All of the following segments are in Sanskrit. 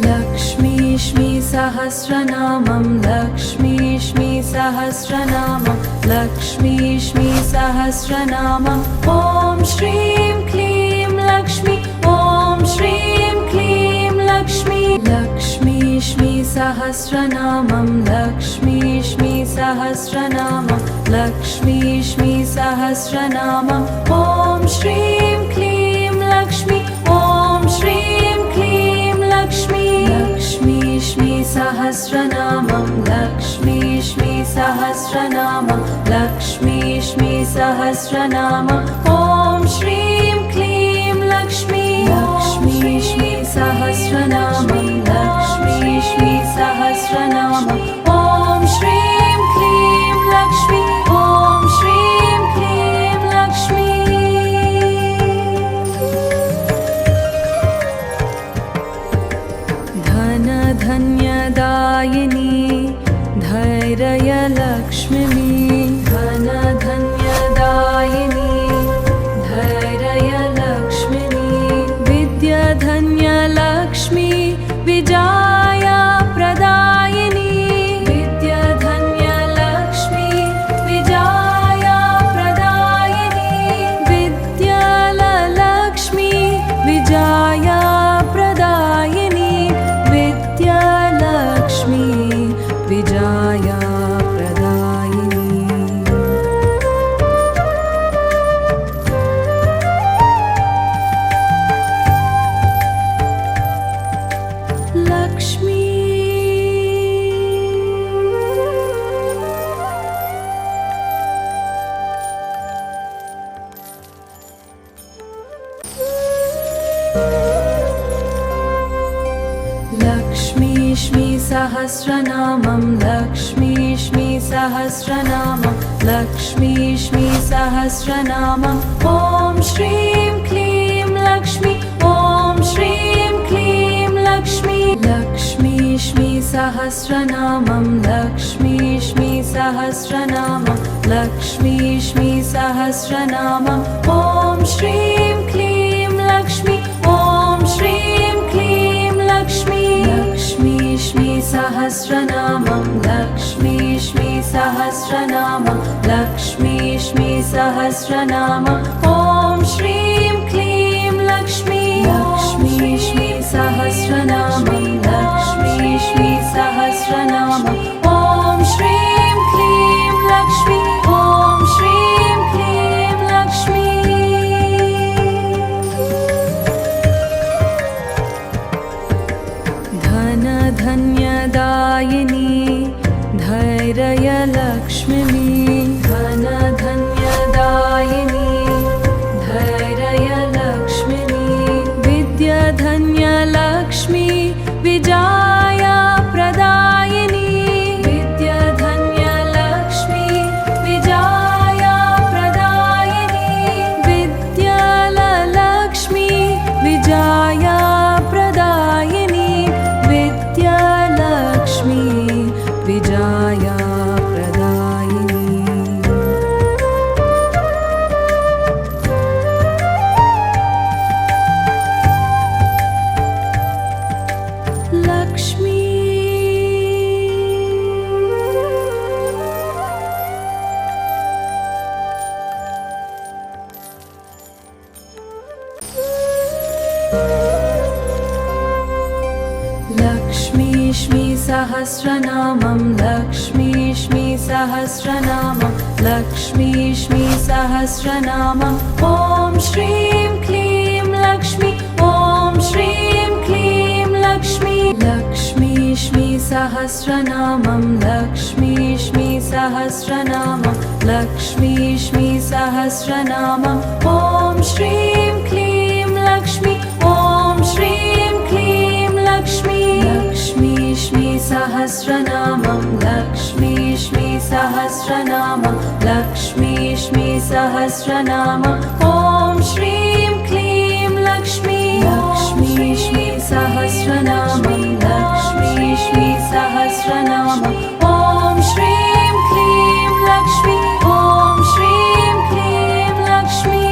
लक्ष्मीष्मि सहस्रनामं लक्ष्मीष्मि सहस्रनामं लक्ष्मीष्मि सहस्रनामं ॐ श्रीं क्लीं लक्ष्मी ॐ श्रीं क्लीं लक्ष्मी लक्ष्मीष्मि सहस्रनामं लक्ष्मीष्मि सहस्रनामं लक्ष्मीष्मि सहस्रनामं ॐ श्रीं क्लीं लक्ष्मी ॐ श्रीं क्लीं लक्ष्मी लक्ष्मीष्मि सहस्रनामं लक्ष्मीष्मि सहस्रनामं लक्ष्मीष्मि सहस्रनामं ॐ श्रीं क्लीं लक्ष्मी लक्ष्मीष्मि सहस्रनामं लक्ष्मीष्मि सहस्रनामं ॐ श्रीं क्लीं लक्ष्मी ॐ श्रीं क्लीं लक्ष्मी धनधान्यदायिनी धैर्यलक्ष्मी धनधान्यदायिनी धैर्यलक्ष्मी विद्याधन्यलक्ष्मी विजया प्रदायिनी विद्याधन्यलक्ष्मी विजया प्रदायिनी विद्यालक्ष्मी विजया प्रदायिनी विद्यालक्ष्मी विजया प्रदायिनी लक्ष्मी लक्ष्मीष्मि सहस्रनामं लक्ष्मीष्मि सहस्रनामं लक्ष्मीष्मि सहस्रनामं ॐ श्रीं क्लीं लक्ष्मी ॐ श्रीं क्लीं लक्ष्मी लक्ष्मीष्मि सहस्रनामं लक्ष्मीष्मि सहस्रनामं लक्ष्मीष्मि सहस्रनामं ॐ श्रीं क्लीं लक्ष्मी ॐ श्रीं क्लीं लक्ष्मी लक्ष्मीष्मि सहस्रनामं लक्ष्मीष्मि सहस्रनामं लक्ष्मीष्मि सहस्रनामं ॐ श्रीं क्लीं लक्ष्मी लक्ष्मीष्मि सहस्रनामं लक्ष्मीष्मि सहस्रनामं ॐ श्रीं क्लीं लक्ष्मी ॐ श्रीं क्लीं लक्ष्मी धनधान्यदायिनी धैर्यलक्ष्मी धनधान्यदायिनी धैर्यलक्ष्मी विद्याधन्यलक्ष्मी विजया प्रदायिनी विद्याधन्यलक्ष्मी विजया प्रदायिनी विद्यालक्ष्मी विजया प्रदायिनी विद्यालक्ष्मी विजया प्रदायिनी लक्ष्मी लक्ष्मीष्मि सहस्रनामं लक्ष्मीष्मि सहस्रनामं लक्ष्मीष्मि सहस्रनामं ॐ श्रीं क्लीं लक्ष्मी ॐ श्रीं क्लीं लक्ष्मी लक्ष्मीष्मि सहस्रनामं लक्ष्मीष्मि सहस्रनामं लक्ष्मीष्मि सहस्रनामं ॐ श्रीं क्लीं लक्ष्मी ॐ श्रीं क्लीं लक्ष्मी लक्ष्मीष्मि सहस्रनामं लक्ष्मीष्मि सहस्रनामं लक्ष्मीष्मि सहस्रनामं ॐ श्रीं क्लीं लक्ष्मी लक्ष्मीष्मि सहस्रनामं लक्ष्मीष्मि सहस्रनामं ॐ श्रीं क्लीं लक्ष्मी ॐ श्रीं क्लीं लक्ष्मी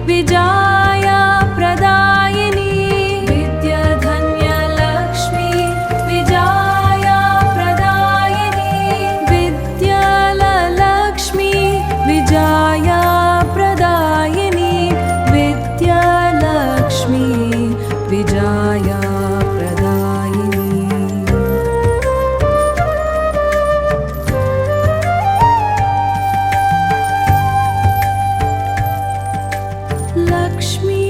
विजया प्रदायिनी विद्याधन्यलक्ष्मी विजया प्रदायिनी विद्यालक्ष्मी विजया प्रदायिनी विद्यालक्ष्मी विजया प्रदायिनी लक्ष्मी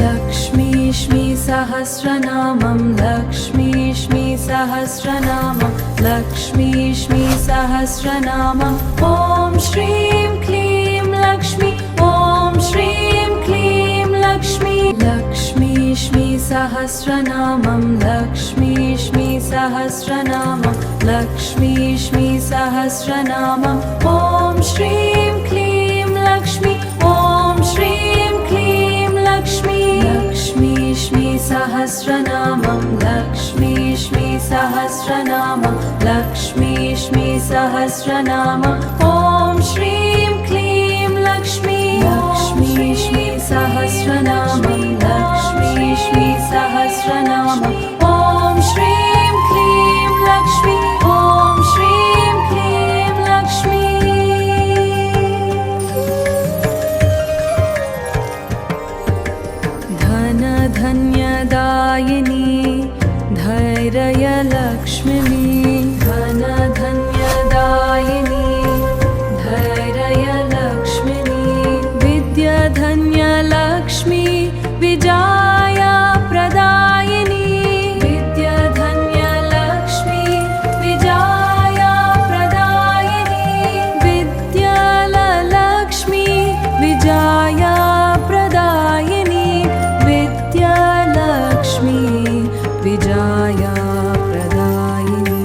लक्ष्मी सहस्रनामं लक्ष्मी सहस्रनामं लक्ष्मी सहस्रनामं ॐ श्रीं क्लीं लक्ष्मी ॐ श्रीं क्लीं लक्ष्मी लक्ष्मी सहस्रनामं लक्ष्मी सहस्रनामं लक्ष्मी सहस्रनामं ॐ श्रीं क्लीं लक्ष्मी ॐ श्रीं क्लीं लक्ष्मी लक्ष्मी सहस्रनामं लक्ष्मी सहस्रनामं लक्ष्मी सहस्रनामं ॐ श्रीं क्लीं लक्ष्मी लक्ष्मी सहस्रनामं लक्ष्मी सहस्रनामं ॐ श्रीं क्लीं लक्ष्मी ॐ श्रीं क्लीं लक्ष्मी धनधान्यदायिनी धैर्यलक्ष्मी धनधान्यदायिनी धैर्यलक्ष्मी विद्याधन्यलक्ष्मी विजया प्रदायिनी विद्याधन्यलक्ष्मी विजया प्रदायिनी विद्यालक्ष्मी विजया प्रदायिनी विद्यालक्ष्मी विजया प्रदायिनी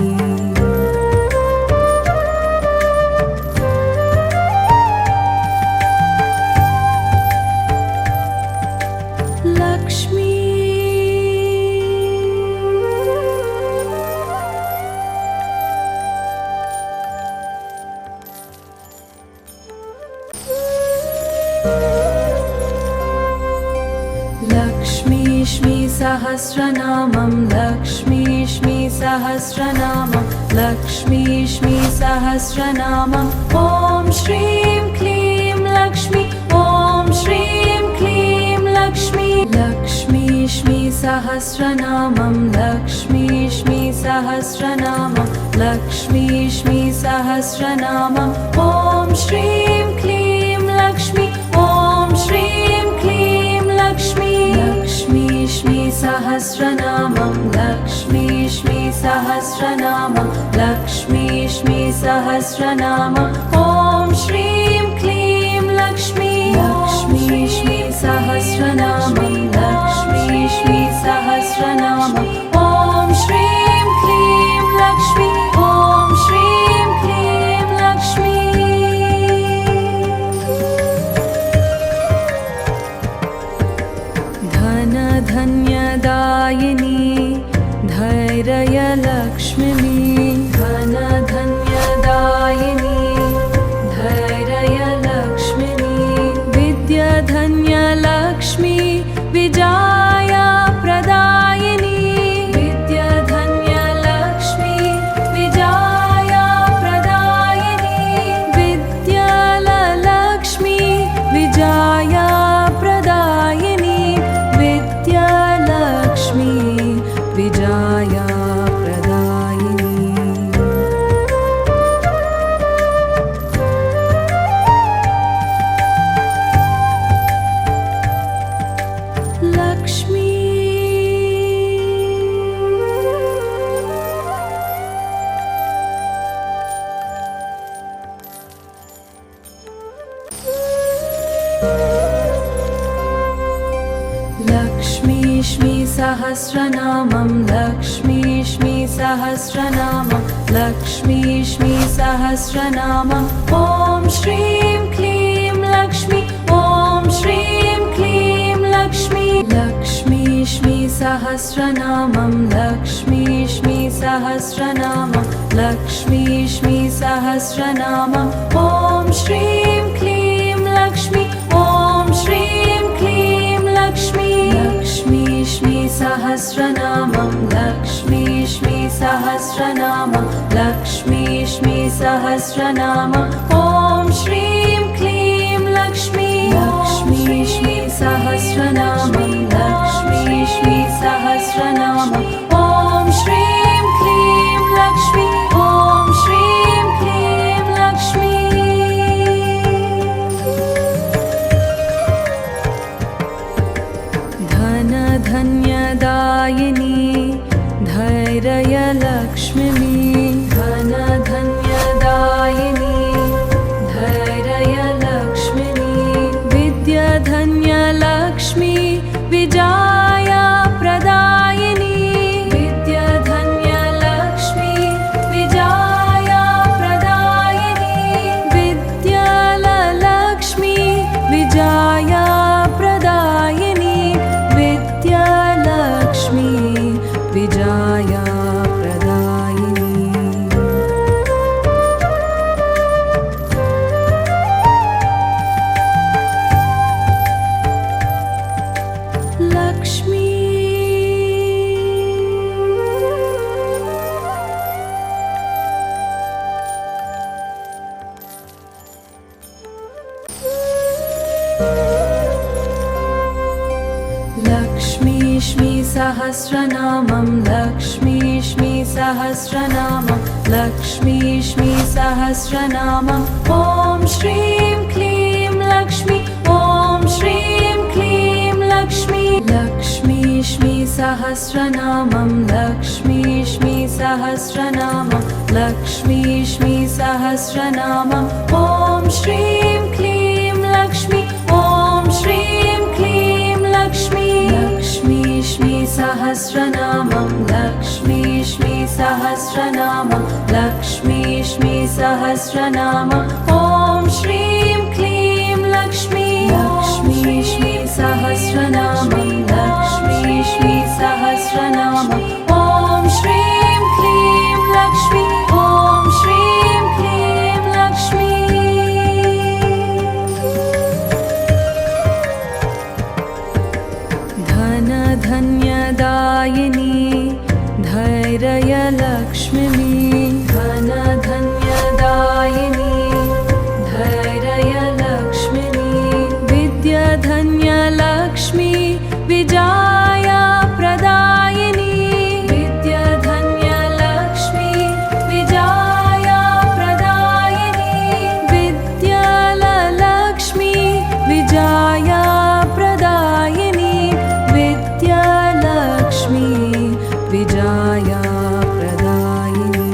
लक्ष्मी लक्ष्मी सहस्रनामं लक्ष्मी सहस्रनामं लक्ष्मी सहस्रनामं ॐ श्रीं क्लीं लक्ष्मी ॐ श्रीं क्लीं लक्ष्मी लक्ष्मी सहस्रनामं लक्ष्मी सहस्रनामं लक्ष्मी सहस्रनामं ॐ श्रीं क्लीं लक्ष्मी ॐ श्रीं क्लीं लक्ष्मी लक्ष्मी सहस्रनामं लक्ष्मी सहस्रनामं लक्ष्मी सहस्रनामं ॐ श्रीं क्लीं लक्ष्मी लक्ष्मी सहस्रनामं लक्ष्मी सहस्रनामं ॐ श्रीं क्लीं लक्ष्मी ॐ श्रीं क्लीं लक्ष्मी धनधान्यदायिनी धैर्यलक्ष्मी धनधान्यदायिनी धैर्यलक्ष्मी विद्याधन्यलक्ष्मी विजया प्रदायिनी विद्याधन्यलक्ष्मी विजया प्रदायिनी विद्यालक्ष्मी विजया प्रदायिनी विद्यालक्ष्मी विजया प्रदायिनी लक्ष्मी लक्ष्मी सहस्रनामं लक्ष्मी सहस्रनामं लक्ष्मी सहस्रनामं ॐ श्रीं क्लीं लक्ष्मी ॐ श्रीं क्लीं लक्ष्मी सहस्रनामं लक्ष्मी सहस्रनामं लक्ष्मी सहस्रनामं ॐ श्रीं क्लीं लक्ष्मी ॐ श्रीं क्लीं लक्ष्मी लक्ष्मी सहस्रनामं लक्ष्मी सहस्रनामं लक्ष्मी सहस्रनामं ॐ श्रीं क्लीं लक्ष्मी लक्ष्मी सहस्रनामं लक्ष्मी सहस्रनामं ॐ श्रीं क्लीं लक्ष्मी ॐ श्रीं क्लीं लक्ष्मी धनधान्यदायिनी धैर्यलक्ष्मी धनधान्यदायिनी धैर्यलक्ष्मी विद्याधन्यलक्ष्मी विजया प्रदायिनी विद्याधन्यलक्ष्मी विजया प्रदायिनी विद्यालक्ष्मी विजया प्रदायिनी विद्यालक्ष्मी विजया प्रदायिनी लक्ष्मी लक्ष्मी सहस्रनामं लक्ष्मी सहस्रनामं लक्ष्मी सहस्रनामं ॐ श्रीं क्लीं लक्ष्मी ॐ श्रीं क्लीं लक्ष्मी लक्ष्मी सहस्रनामं लक्ष्मी सहस्रनामं लक्ष्मी सहस्रनामं ॐ श्रीं क्लीं लक्ष्मी ॐ श्रीं क्लीं लक्ष्मी लक्ष्मी सहस्रनामं लक्ष्मी सहस्रनामं लक्ष्मी सहस्रनामं ॐ श्रीं क्लीं लक्ष्मी लक्ष्मी सहस्रनामं लक्ष्मी सहस्रनामं ॐ श्रीं क्लीं लक्ष्मी ॐ श्रीं क्लीं लक्ष्मी धनधान्यदायिनी धैर्यलक्ष्मी धनधान्यदायिनी धैर्यलक्ष्मी विद्याधन्यलक्ष्मी विजया प्रदायिनी विद्याधन्यलक्ष्मी विजया प्रदायिनी विद्यालक्ष्मी विजया प्रदायिनी विद्यालक्ष्मी विजया प्रदायिनी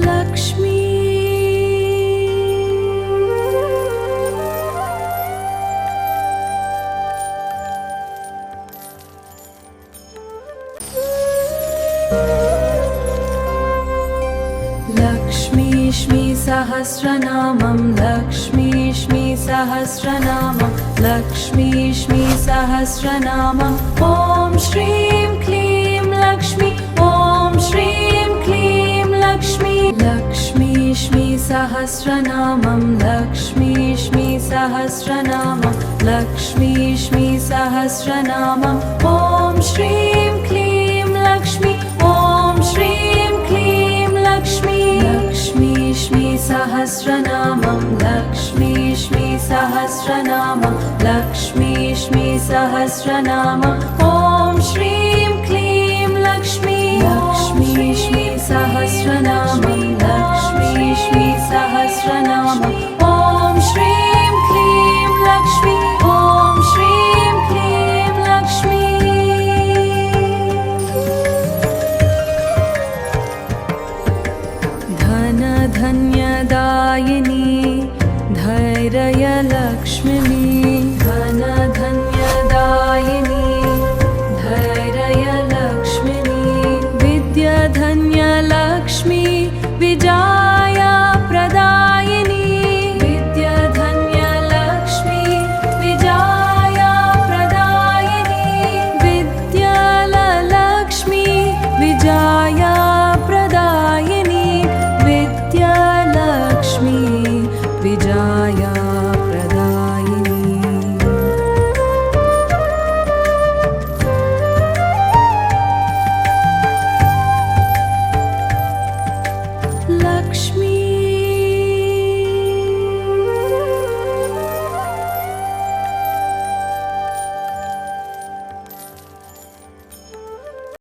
लक्ष्मी लक्ष्मी सहस्रनामं लक्ष्मी सहस्रनामं लक्ष्मी सहस्रनामं ॐ श्रीं क्लीं लक्ष्मी ॐ श्रीं क्लीं लक्ष्मी लक्ष्मी सहस्रनामं लक्ष्मी सहस्रनामं लक्ष्मी सहस्रनामं ॐ श्रीं क्लीं लक्ष्मी ॐ श्रीं क्लीं लक्ष्मी लक्ष्मी सहस्रनामं लक्ष्मी सहस्रनामं लक्ष्मी सहस्रनामं ॐ श्रीं